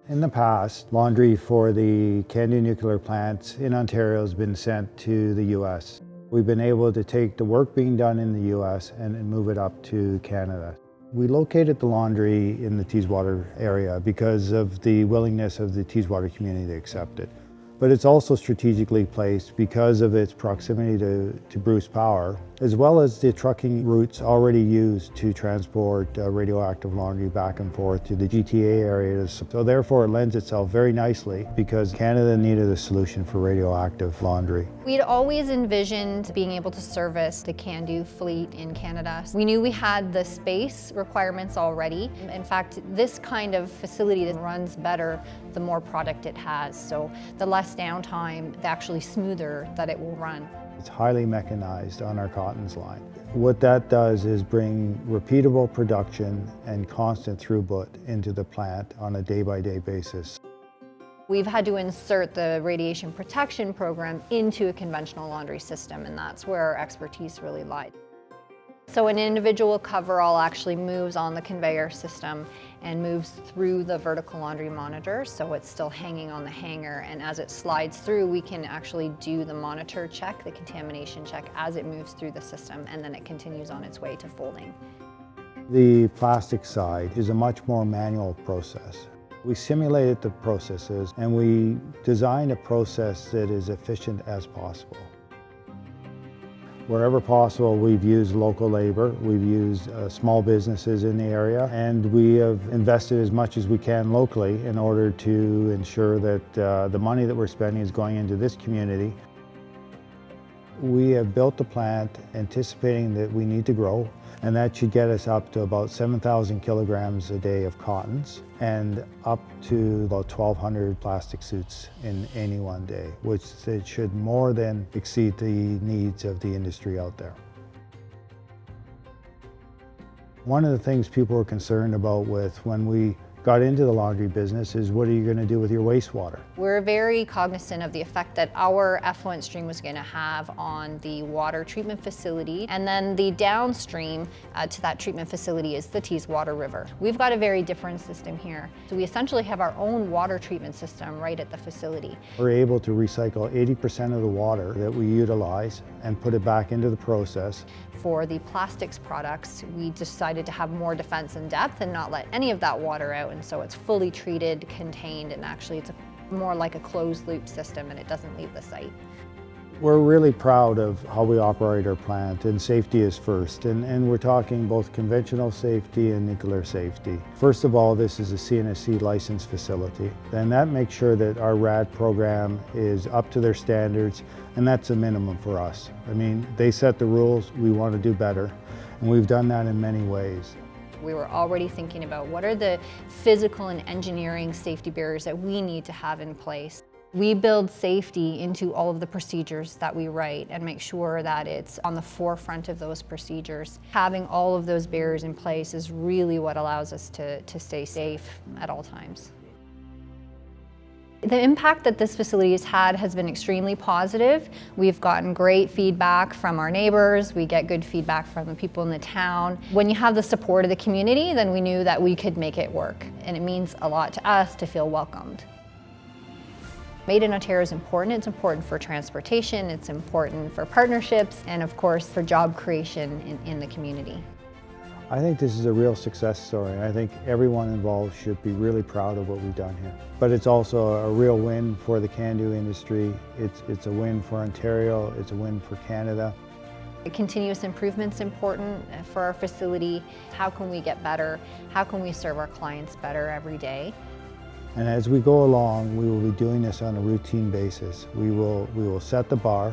In the past, laundry for the CANDU nuclear plants in Ontario has been sent to the US. We've been able to take the work being done in the US and move it up to Canada. We located the laundry in the Teeswater area because of the willingness of the Teeswater community to accept it. But it's also strategically placed because of its proximity to Bruce Power, as well as the trucking routes already used to transport radioactive laundry back and forth to the GTA areas. So therefore it lends itself very nicely because Canada needed a solution for radioactive laundry. We'd always envisioned being able to service the CANDU fleet in Canada. We knew we had the space requirements already. In fact, this kind of facility that runs better the more product it has. So the less downtime, the actually smoother that it will run. It's highly mechanized on our cottons line. What that does is bring repeatable production and constant throughput into the plant on a day-by-day basis. We've had to insert the radiation protection program into a conventional laundry system, and that's where our expertise really lies. So an individual coverall actually moves on the conveyor system and moves through the vertical laundry monitor, so it's still hanging on the hanger, and as it slides through we can actually do the monitor check, the contamination check, as it moves through the system, and then it continues on its way to folding. The plastic side is a much more manual process. We simulated the processes and we designed a process that is efficient as possible. Wherever possible, we've used local labor, we've used small businesses in the area, and we have invested as much as we can locally in order to ensure that the money that we're spending is going into this community. We have built the plant anticipating that we need to grow, and that should get us up to about 7,000 kilograms a day of cottons and up to about 1,200 plastic suits in any one day, which it should more than exceed the needs of the industry out there. One of the things people were concerned about when we got into the laundry business is, what are you going to do with your wastewater? We're very cognizant of the effect that our effluent stream was going to have on the water treatment facility, and then the downstream to that treatment facility is the Teeswater River. We've got a very different system here. So we essentially have our own water treatment system right at the facility. We're able to recycle 80% of the water that we utilize and put it back into the process. For the plastics products, we decided to have more defense and depth and not let any of that water out, and so it's fully treated, contained, and actually it's more like a closed loop system and it doesn't leave the site. We're really proud of how we operate our plant, and safety is first, and we're talking both conventional safety and nuclear safety. First of all, this is a CNSC licensed facility, and that makes sure that our RAD program is up to their standards, and that's a minimum for us. I mean, they set the rules, we want to do better, and we've done that in many ways. We were already thinking about what are the physical and engineering safety barriers that we need to have in place. We build safety into all of the procedures that we write and make sure that it's on the forefront of those procedures. Having all of those barriers in place is really what allows us to stay safe at all times. The impact that this facility has had has been extremely positive. We've gotten great feedback from our neighbors. We get good feedback from the people in the town. When you have the support of the community, then we knew that we could make it work. And it means a lot to us to feel welcomed. Made in Ontario is important. It's important for transportation, it's important for partnerships, and of course for job creation in the community. I think this is a real success story, and I think everyone involved should be really proud of what we've done here. But it's also a real win for the CANDU industry. It's a win for Ontario, it's a win for Canada. Continuous improvement's important for our facility. How can we get better? How can we serve our clients better every day? And as we go along, we will be doing this on a routine basis. We will set the bar,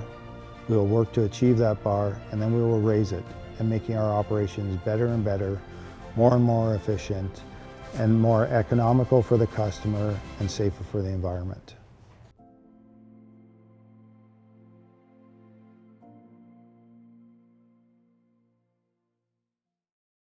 we will work to achieve that bar, and then we will raise it, and making our operations better and better, more and more efficient, and more economical for the customer and safer for the environment.